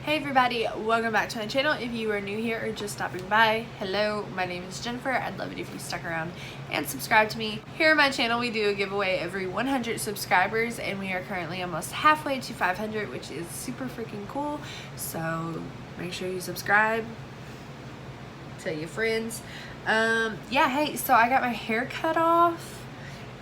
Hey everybody, welcome back to my channel. If you are new here or just stopping by, hello, my name is Jennifer. I'd love it if you stuck around and subscribe to me. Here on my channel we do a giveaway every 100 subscribers and we are currently almost halfway to 500, which is super freaking cool. So make sure you subscribe, tell your friends. Yeah, hey, so I got my hair cut off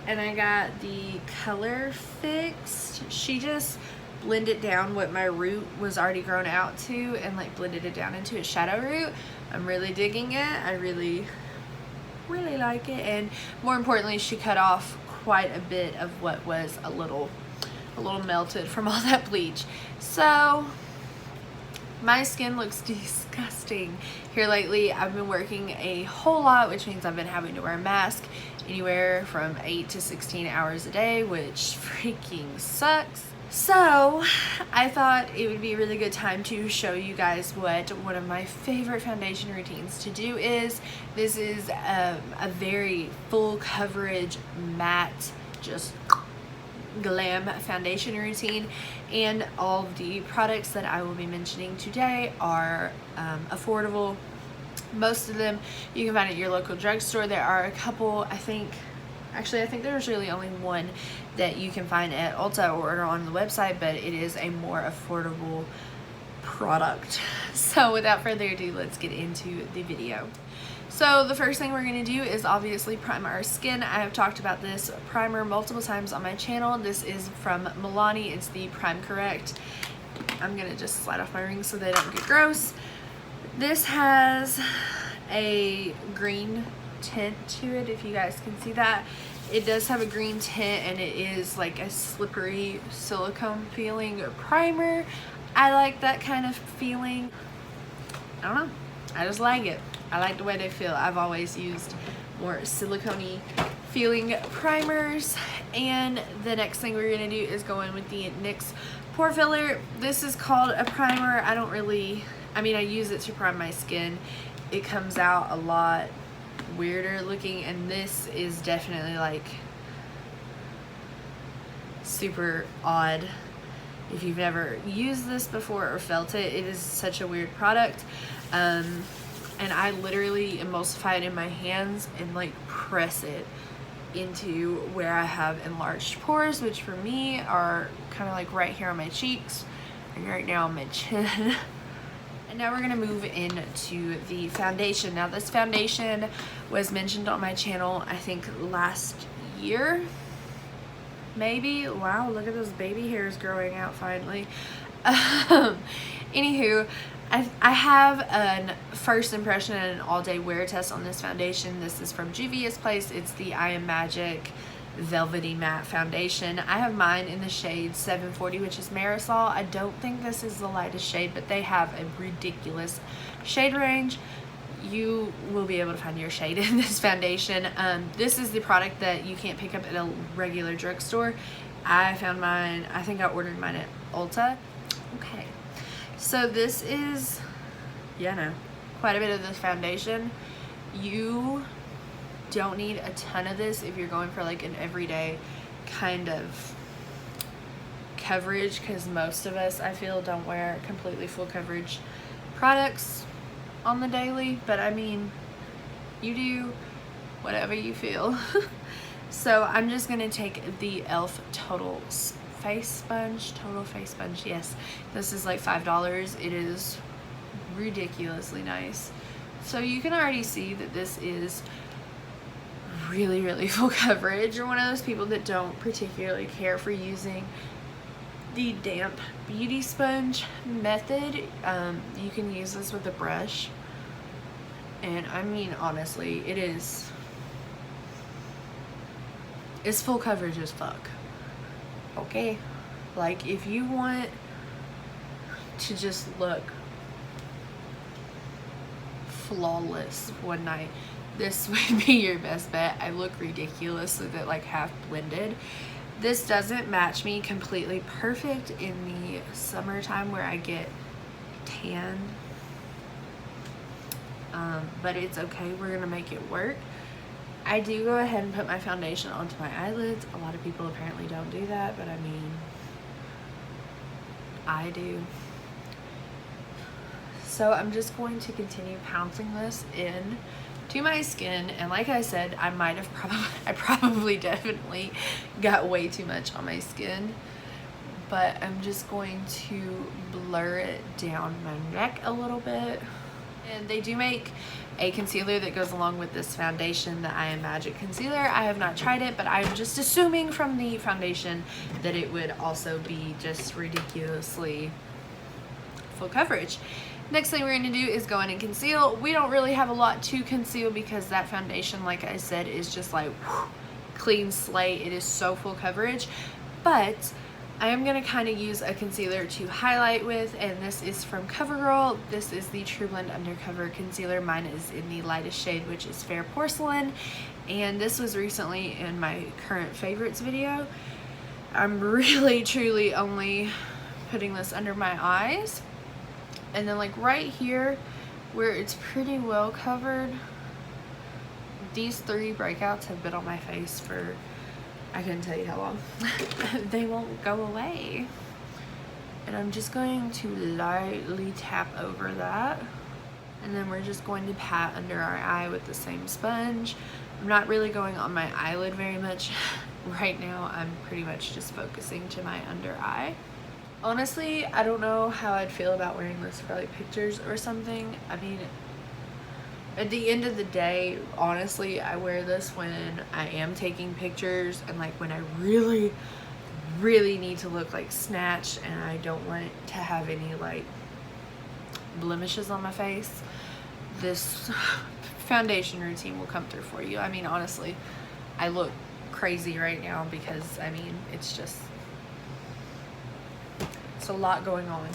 and I got the color fixed. She just blended down what my root was already grown out to and like blended it down into a shadow root. I'm really digging it. I really like it, and more importantly she cut off quite a bit of what was a little melted from all that bleach. So my skin looks disgusting here lately. I've been working a whole lot, which means I've been having to wear a mask anywhere from 8 to 16 hours a day, which freaking sucks. So I thought it would be a really good time to show you guys what one of my favorite foundation routines to do is. This is a very full coverage matte, just glam foundation routine, and all of the products that I will be mentioning today are affordable. Most of them you can find at your local drugstore. There are a couple, I think there's really only one that you can find at Ulta or order on the website, but it is a more affordable product. So without further ado, let's get into the video. So the first thing we're going to do is obviously prime our skin. I have talked about this primer multiple times on my channel. This is from Milani. It's the Prime Correct. I'm going to just slide off my rings so they don't get gross. This has a green tint to it, if you guys can see that. It does have a green tint and it is like a slippery silicone feeling primer. I like that kind of feeling. I don't know, I just like it. I like the way they feel. I've always used more silicone-y feeling primers. And the next thing we're gonna do is go in with the NYX pore filler. This is called a primer. I use it to prime my skin. It comes out a lot weirder looking, and this is definitely like super odd. If you've never used this before or felt it, it is such a weird product. And I literally emulsify it in my hands and like press it into where I have enlarged pores, which for me are kind of like right here on my cheeks and right now on my chin. And now we're going to move into the foundation. Now this foundation was mentioned on my channel, I think last year, maybe. Wow, look at those baby hairs growing out finally. Anywho, I have a first impression and an all-day wear test on this foundation. This is from Juvia's Place. It's the I Am Magic Velvety Matte Foundation. I have mine in the shade 740, which is Marisol. I don't think this is the lightest shade, but they have a ridiculous shade range. You will be able to find your shade in this foundation. This is the product that you can't pick up at a regular drugstore. I found mine, I think I ordered mine at Ulta. Okay, so this is, quite a bit of this foundation. You don't need a ton of this if you're going for like an everyday kind of coverage, because most of us, I feel, don't wear completely full coverage products on the daily, but I mean, you do whatever you feel. So I'm just gonna take the e.l.f. Total Face Sponge, yes, this is like $5. It is ridiculously nice. So you can already see that this is really full coverage. You're one of those people that don't particularly care for using the damp beauty sponge method. You can use this with a brush, and I mean, honestly, it's full coverage as fuck. Okay, like if you want to just look flawless one night, this would be your best bet. I look ridiculous with it like half blended. This doesn't match me completely perfect in the summertime where I get tan, but it's okay. We're gonna make it work. I do go ahead and put my foundation onto my eyelids. A lot of people apparently don't do that, but I mean, I do. So I'm just going to continue pouncing this in to my skin, and like I said, I probably definitely got way too much on my skin, but I'm just going to blur it down my neck a little bit. And they do make a concealer that goes along with this foundation, the I Am Magic concealer. I have not tried it, but I'm just assuming from the foundation that it would also be just ridiculously full coverage. Next thing we're going to do is go in and conceal. We don't really have a lot to conceal because that foundation, like I said, is just like clean slate. It is so full coverage, but I am going to kind of use a concealer to highlight with, and this is from CoverGirl. This is the True Blend Undercover Concealer. Mine is in the lightest shade, which is Fair Porcelain, and this was recently in my current favorites video. I'm really truly only putting this under my eyes, and then like right here where it's pretty well covered. These 3 breakouts have been on my face for, I couldn't tell you how long. They won't go away. And I'm just going to lightly tap over that. And then we're just going to pat under our eye with the same sponge. I'm not really going on my eyelid very much. Right now, I'm pretty much just focusing to my under eye. Honestly, I don't know how I'd feel about wearing this for like pictures or something. I mean, at the end of the day, honestly, I wear this when I am taking pictures and like when I really, really need to look like snatched and I don't want to have any like blemishes on my face. This foundation routine will come through for you. I mean, honestly, I look crazy right now because, I mean, it's a lot going on.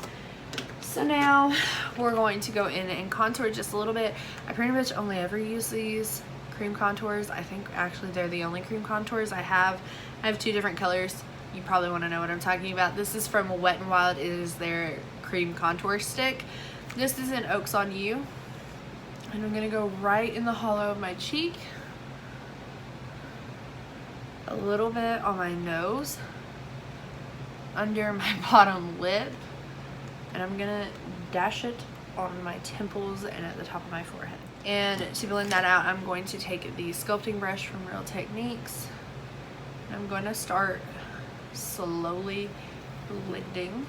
So now we're going to go in and contour just a little bit. I pretty much only ever use these cream contours. I think actually they're the only cream contours I have. I have 2 different colors. You probably want to know what I'm talking about. This is from Wet n Wild. It is their cream contour stick. This is in Oaks on You. And I'm going to go right in the hollow of my cheek. A little bit on my nose. Under my bottom lip. And I'm gonna dash it on my temples and at the top of my forehead. And to blend that out, I'm going to take the sculpting brush from Real Techniques. And I'm going to start slowly blending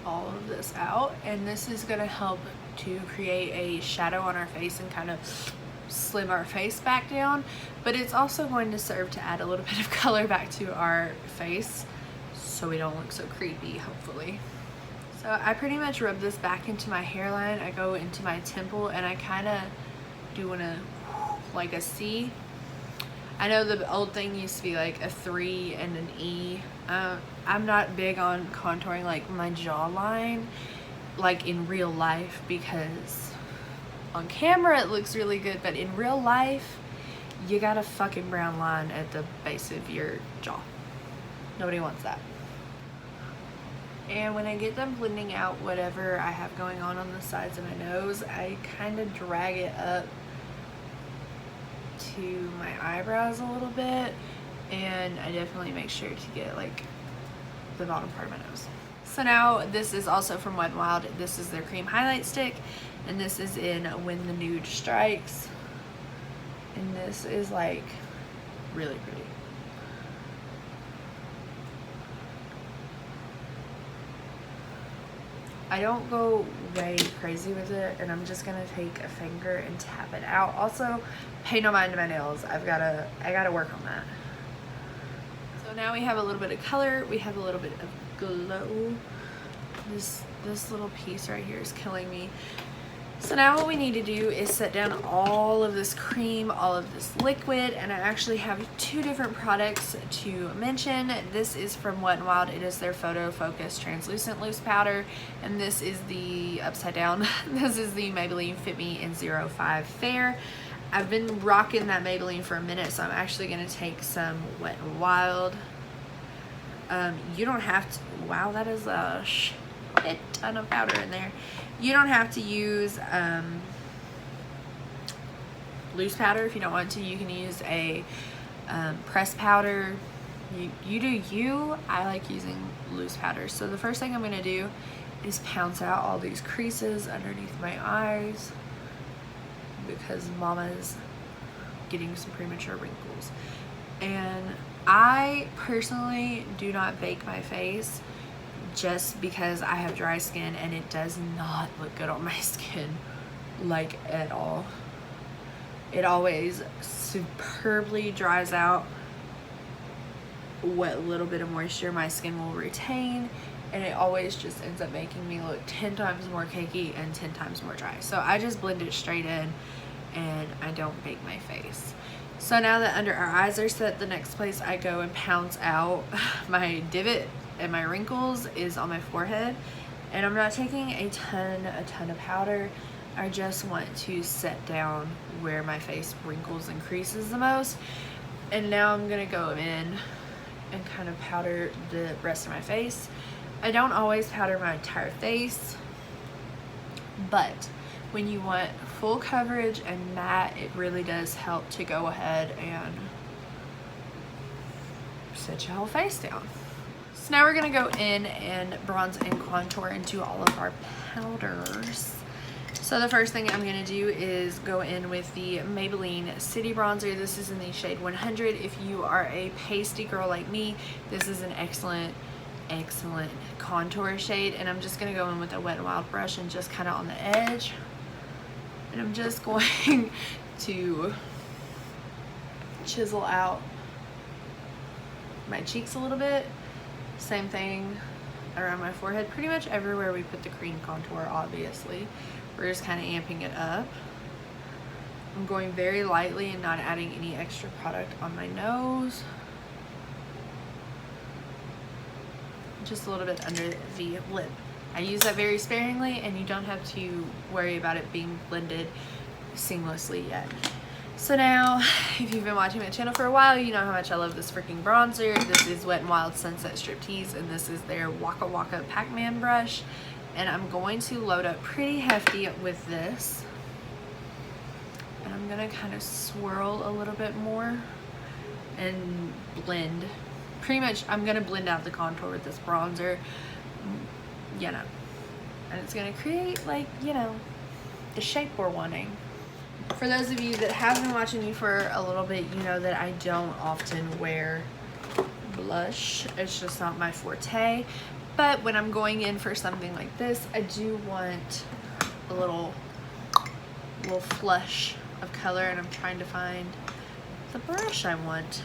all of this out. And this is gonna help to create a shadow on our face and kind of slim our face back down. But it's also going to serve to add a little bit of color back to our face, so we don't look so creepy, hopefully. So I pretty much rub this back into my hairline. I go into my temple and I kind of do like a C. I know the old thing used to be like a 3 and an E. I'm not big on contouring like my jawline like in real life, because on camera it looks really good, but in real life you got a fucking brown line at the base of your jaw. Nobody wants that. And when I get done blending out whatever I have going on the sides of my nose, I kind of drag it up to my eyebrows a little bit, and I definitely make sure to get like the bottom part of my nose. So now this is also from Wet n Wild. This is their cream highlight stick, and this is in When the Nude Strikes, and this is like really pretty. I don't go way crazy with it, and I'm just gonna take a finger and tap it out. Also, pay no mind to my nails. I gotta work on that. So now we have a little bit of color. We have a little bit of glow. This little piece right here is killing me. So now what we need to do is set down all of this cream, all of this liquid, and I actually have 2 different products to mention. This is from Wet n Wild. It is their Photo Focus Translucent Loose Powder, and this is the upside down. This is the Maybelline Fit Me in 05 Fair. I've been rocking that Maybelline for a minute, so I'm actually going to take some Wet n Wild. You don't have to, wow, that is a ton of powder in there. You don't have to use loose powder if you don't want to. You can use a pressed powder. You do you. I like using loose powders. So the first thing I'm going to do is pounce out all these creases underneath my eyes because mama's getting some premature wrinkles. And I personally do not bake my face just because I have dry skin and it does not look good on my skin, like at all. It always superbly dries out what little bit of moisture my skin will retain, and it always just ends up making me look 10 times more cakey and 10 times more dry. So I just blend it straight in and I don't bake my face. So now that under our eyes are set, the next place I go and pounce out my divot and my wrinkles is on my forehead. And I'm not taking a ton of powder. I just want to set down where my face wrinkles and creases the most. And now I'm gonna go in and kind of powder the rest of my face. I don't always powder my entire face, but when you want full coverage and matte, it really does help to go ahead and set your whole face down. So now we're gonna go in and bronze and contour into all of our powders. So the first thing I'm gonna do is go in with the Maybelline City Bronzer. This is in the shade 100. If you are a pasty girl like me, this is an excellent contour shade. And I'm just gonna go in with a Wet n Wild brush and just kind of on the edge. And I'm just going to chisel out my cheeks a little bit. Same thing around my forehead, pretty much everywhere we put the cream contour, obviously. We're just kind of amping it up. I'm going very lightly and not adding any extra product on my nose. Just a little bit under the lip. I use that very sparingly, and you don't have to worry about it being blended seamlessly yet. So now, if you've been watching my channel for a while, you know how much I love this freaking bronzer. This is Wet n Wild Sunset Striptease, and this is their Waka Waka Pac-Man brush. And I'm going to load up pretty hefty with this. And I'm gonna kind of swirl a little bit more and blend. Pretty much, I'm gonna blend out the contour with this bronzer, you know. And it's gonna create, like, you know, the shape we're wanting. For those of you that have been watching me for a little bit, you know that I don't often wear blush. It's just not my forte. But when I'm going in for something like this, I do want a little flush of color, and I'm trying to find the brush I want.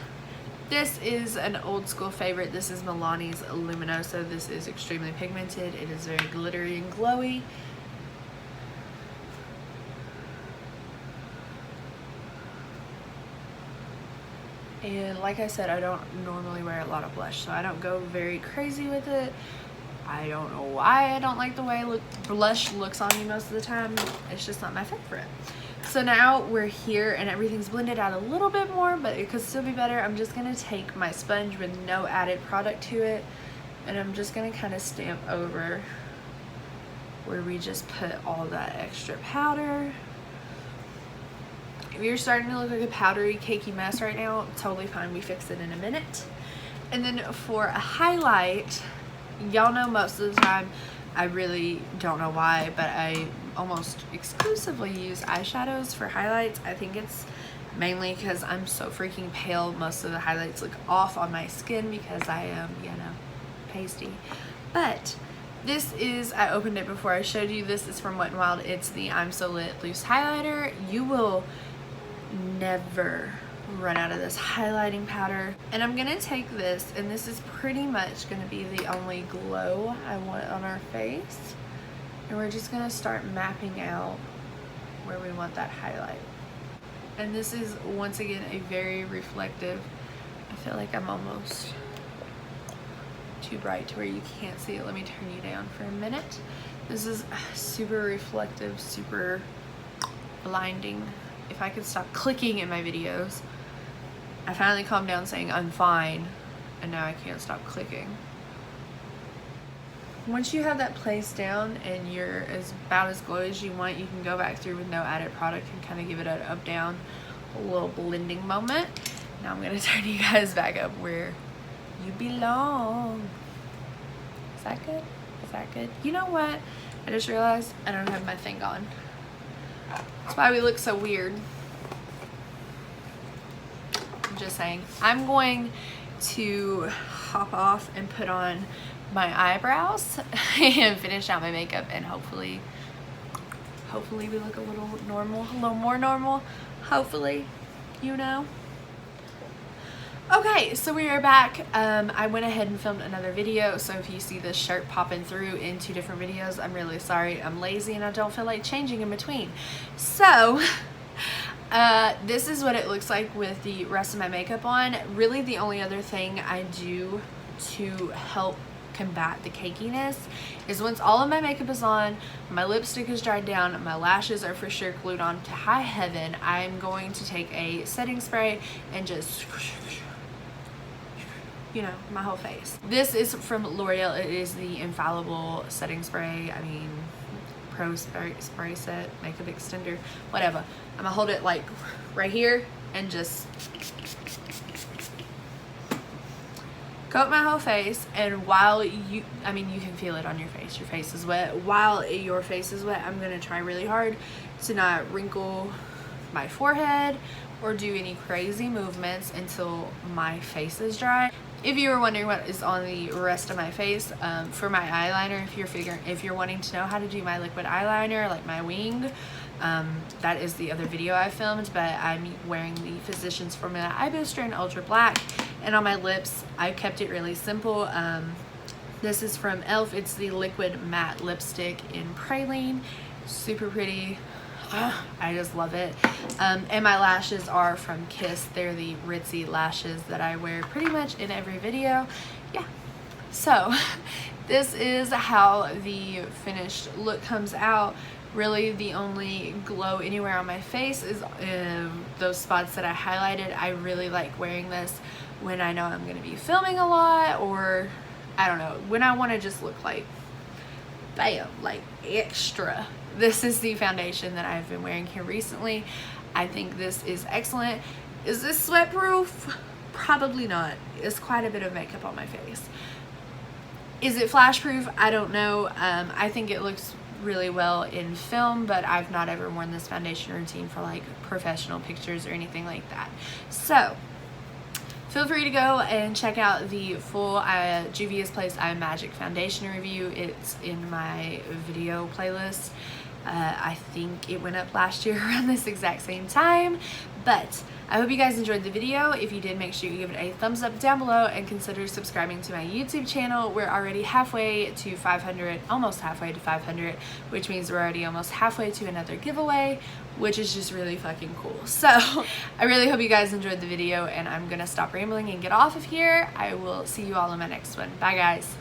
This is an old school favorite. This is Milani's Luminoso. This is extremely pigmented. It is very glittery and glowy. And like I said, I don't normally wear a lot of blush, so I don't go very crazy with it. I don't know why I don't like the way blush looks on me most of the time. It's just not my favorite. So now we're here and everything's blended out a little bit more, but it could still be better. I'm just gonna take my sponge with no added product to it, and I'm just gonna kind of stamp over where we just put all that extra powder. If you're starting to look like a powdery, cakey mess right now, totally fine. We fix it in a minute. And then for a highlight, y'all know most of the time, I really don't know why, but I almost exclusively use eyeshadows for highlights. I think it's mainly because I'm so freaking pale. Most of the highlights look off on my skin because I am, you know, pasty. But this is, I opened it before I showed you, this is from Wet n Wild. It's the I'm So Lit Loose Highlighter. You will never run out of this highlighting powder. And I'm gonna take this, and this is pretty much gonna be the only glow I want on our face, and we're just gonna start mapping out where we want that highlight. And this is once again a very reflective, I feel like I'm almost too bright to where you can't see it. Let me turn you down for a minute. This is super reflective, super blinding. If I could stop clicking in my videos. I finally calmed down saying I'm fine, and now I can't stop clicking. Once you have that placed down and you're about as glowy as you want, you can go back through with no added product and kind of give it an up down, a little blending moment. Now I'm gonna turn you guys back up where You belong. Is that good? Is that good? You know what? I just realized I don't have my thing on. That's why we look so weird. I'm just saying. I'm going to hop off and put on my eyebrows and finish out my makeup, and hopefully we look a little normal, a little more normal. Hopefully, you know. Okay, so we are back. I went ahead and filmed another video, so if you see this shirt popping through in 2 different videos, I'm really sorry. I'm lazy and I don't feel like changing in between. So this is what it looks like with the rest of my makeup on. Really the only other thing I do to help combat the cakiness is once all of my makeup is on, my lipstick is dried down, my lashes are for sure glued on to high heaven, I'm going to take a setting spray and just, you know, my whole face. This is from L'Oreal. It is the infallible setting spray. I mean, pro spray set, makeup extender, whatever. I'm gonna hold it like right here and just coat my whole face, and while you can feel it on your face is wet. While your face is wet, I'm gonna try really hard to not wrinkle my forehead or do any crazy movements until my face is dry. If you were wondering what is on the rest of my face, for my eyeliner, if you're wanting to know how to do my liquid eyeliner, like my wing, that is the other video I filmed, but I'm wearing the Physicians Formula Eye Booster in Ultra Black. And on my lips, I kept it really simple. This is from e.l.f. It's the liquid matte lipstick in Praline. Super pretty. I just love it. And my lashes are from Kiss. They're the ritzy lashes that I wear pretty much in every video. Yeah. So this is how the finished look comes out. Really the only glow anywhere on my face is those spots that I highlighted. I really like wearing this when I know I'm going to be filming a lot, or I don't know, when I want to just look like bam, like extra. This is the foundation that I've been wearing here recently. I think this is excellent. Is this sweat proof? Probably not. It's quite a bit of makeup on my face. Is it flash proof? I don't know. I think it looks really well in film, but I've not ever worn this foundation routine for like professional pictures or anything like that. So feel free to go and check out the full Juvia's Place Eye Magic foundation review. It's in my video playlist. I think it went up last year around this exact same time, but I hope you guys enjoyed the video. If you did, make sure you give it a thumbs up down below and consider subscribing to my YouTube channel. We're already halfway to 500, almost halfway to 500, which means we're already almost halfway to another giveaway, which is just really fucking cool. So I really hope you guys enjoyed the video, and I'm gonna stop rambling and get off of here. I will see you all in my next one. Bye guys.